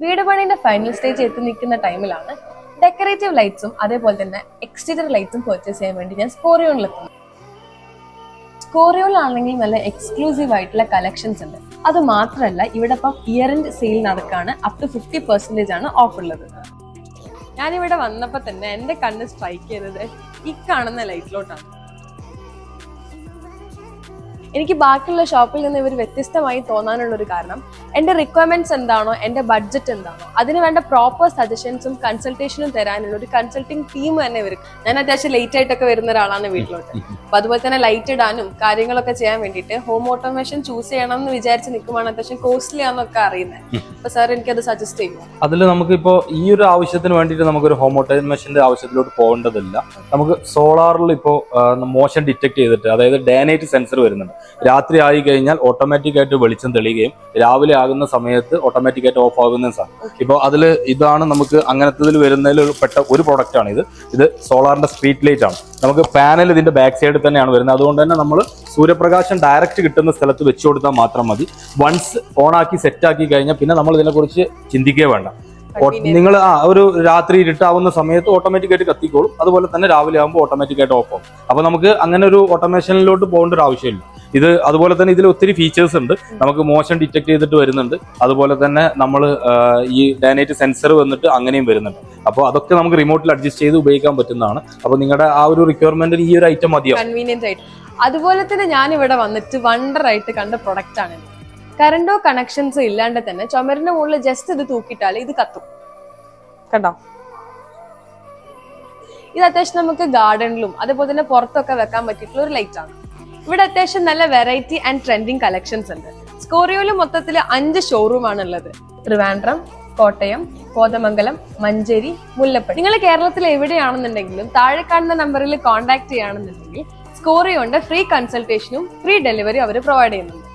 വീട് പണിന്റെ final stage എത്തി നിൽക്കുന്ന ടൈമിലാണ് ഡെക്കറേറ്റീവ് ലൈറ്റ്സും അതേപോലെ തന്നെ എക്സ്റ്റീരിയർ ലൈറ്റ്സും പർച്ചേസ് ചെയ്യാൻ വേണ്ടി ഞാൻ സ്കോറിയോണിലെത്തുന്നു. സ്കോറിയോണിലാണെങ്കിൽ നല്ല എക്സ്ക്ലൂസീവ് ആയിട്ടുള്ള കളക്ഷൻസ് ഉണ്ട്. അത് മാത്രമല്ല ഇവിടെ ഇപ്പം ഇയർ എൻഡ് സെയിൽ നടക്കാണ്. അപ് ടു 50% ആണ് ഓഫർ ഉള്ളത്. ഞാനിവിടെ വന്നപ്പോൾ തന്നെ എൻ്റെ കണ്ണ് സ്ട്രൈക്ക് ചെയ്തത് ഈ കാണുന്ന ലൈറ്റിലോട്ടാണ്. എനിക്ക് ബാക്കിയുള്ള ഷോപ്പിൽ നിന്ന് ഇവർ വ്യത്യസ്തമായി തോന്നാനുള്ള ഒരു കാരണം എൻ്റെ റിക്വയർമെന്റ്സ് എന്താണോ, എൻ്റെ ബഡ്ജറ്റ് എന്താണോ, അതിന് വേണ്ട പ്രോപ്പർ സജഷൻസും കൺസൾട്ടേഷനും തരാനുള്ള ഒരു കൺസൾട്ടിങ് ടീം തന്നെ ഇവർ. ഞാൻ അത്യാവശ്യം ലേറ്റ് ആയിട്ടൊക്കെ വരുന്ന ഒരാളാണ് വീട്ടിലോട്ട്. അപ്പൊ അതുപോലെ തന്നെ ലൈറ്റ് ഇടാനും കാര്യങ്ങളൊക്കെ ചെയ്യാൻ വേണ്ടിയിട്ട് ഹോം ഓട്ടോമേഷൻ ചൂസ് ചെയ്യണം എന്ന് വിചാരിച്ച് നിൽക്കുമ്പോൾ അത്യാവശ്യം കോസ്റ്റ്ലി ആണെന്നൊക്കെ അറിയുന്നത്. അപ്പൊ സാർ എനിക്കത് സജസ്റ്റ് ചെയ്യുമോ? അതിൽ നമുക്കിപ്പോൾ ഈ ഒരു ആവശ്യത്തിന് വേണ്ടിയിട്ട് നമുക്കൊരു ഹോം ഓട്ടോമേഷന്റെ ആവശ്യത്തിലോട്ട് പോകേണ്ടതില്ല. നമുക്ക് സോളാറിൽ ഇപ്പോൾ മോഷൻ ഡിറ്റക്ട് ചെയ്തിട്ട്, അതായത് ഡേ നൈറ്റ് സെൻസർ വരുന്നുണ്ട്. രാത്രി ആയി കഴിഞ്ഞാൽ ഓട്ടോമാറ്റിക് ആയിട്ട് വെളിച്ചം തെളിയുകയും രാവിലെ ആകുന്ന സമയത്ത് ഓട്ടോമാറ്റിക് ആയിട്ട് ഓഫ് ആകുന്ന സാധനം. ഇപ്പോൾ അതിൽ ഇതാണ് നമുക്ക് അങ്ങനത്തതിൽ വരുന്നതിൽ പെട്ട ഒരു പ്രൊഡക്റ്റ് ആണ് ഇത് സോളാറിന്റെ സ്ട്രീറ്റ് ലൈറ്റ് ആണ്. നമുക്ക് പാനൽ ഇതിന്റെ ബാക്ക് സൈഡിൽ തന്നെയാണ് വരുന്നത്. അതുകൊണ്ട് തന്നെ നമ്മൾ സൂര്യപ്രകാശം ഡയറക്റ്റ് കിട്ടുന്ന സ്ഥലത്ത് വെച്ചു കൊടുത്താൽ മാത്രം മതി. വൺസ് ഓണാക്കി സെറ്റാക്കി കഴിഞ്ഞാൽ പിന്നെ നമ്മൾ ഇതിനെക്കുറിച്ച് ചിന്തിക്കുകയേ വേണ്ട. നിങ്ങൾ ഒരു രാത്രി ഇരുട്ടാവുന്ന സമയത്ത് ഓട്ടോമാറ്റിക് ആയിട്ട് കത്തിക്കോളും. അതുപോലെ തന്നെ രാവിലെ ആകുമ്പോൾ ഓട്ടോമാറ്റിക് ആയിട്ട് ഓഫ് ആവും. അപ്പൊ നമുക്ക് അങ്ങനെ ഒരു ഓട്ടോമേഷനിലോട്ട് പോകേണ്ട ഒരു ആവശ്യമില്ല. ഇത് അതുപോലെ തന്നെ ഇതിൽ ഒത്തിരി ഫീച്ചേഴ്സ് ഉണ്ട്. നമുക്ക് മോഷൻ ഡിറ്റക്ട് ചെയ്തിട്ട് വരുന്നുണ്ട്. അതുപോലെ തന്നെ നമ്മൾ ഈ ഡേ നൈറ്റ് സെൻസർ വന്നിട്ട് അങ്ങനെയും വരുന്നുണ്ട്. അപ്പോൾ അതൊക്കെ നമുക്ക് റിമോട്ടിൽ അഡ്ജസ്റ്റ് ചെയ്ത് ഉപയോഗിക്കാൻ പറ്റുന്നതാണ്. അപ്പോൾ നിങ്ങളുടെ ആ ഒരു റിക്വയർമെന്റിന് ഈ ഒരു ഐറ്റം മതിയാവും. കൺവീനിയന്റ് ആയിട്ട്. അതുപോലെ തന്നെ ഞാൻ ഇവിടെ വന്നിട്ട് വണ്ടർ ആയിട്ട് കണ്ട പ്രൊഡക്റ്റ് ആണ്. കറണ്ടോ കണക്ഷൻസോ ഇല്ലാണ്ട് തന്നെ ചുമരിന്റെ മുകളിൽ ജസ്റ്റ് ഇത് തൂക്കിയിട്ടാൽ ഇത് കത്തും. കണ്ടോ? ഇത് അത്യാവശ്യം നമുക്ക് ഗാർഡനിലും അതേപോലെ തന്നെ പുറത്തൊക്കെ വെക്കാൻ പറ്റിയിട്ടുള്ള ഒരു ലൈറ്റ് ആണ്. ഇവിടെ അത്യാവശ്യം നല്ല വെറൈറ്റി ആൻഡ് ട്രെൻഡിങ് കളക്ഷൻസ് ഉണ്ട്. സ്കോറിയോയിൽ മൊത്തത്തിൽ 5 ഷോറൂം ആണ് ഉള്ളത്. ട്രിവാൻഡ്രം, കോട്ടയം, കോതമംഗലം, മഞ്ചേരി, മുല്ലപ്പള്ളി. നിങ്ങൾ കേരളത്തിൽ എവിടെയാണെന്നുണ്ടെങ്കിലും താഴെ കാണുന്ന നമ്പറിൽ കോൺടാക്ട് ചെയ്യുകയാണെന്നുണ്ടെങ്കിൽ സ്കോറിയോന്റെ ഫ്രീ കൺസൾട്ടേഷനും ഫ്രീ ഡെലിവറി അവർ പ്രൊവൈഡ് ചെയ്യുന്നുണ്ട്.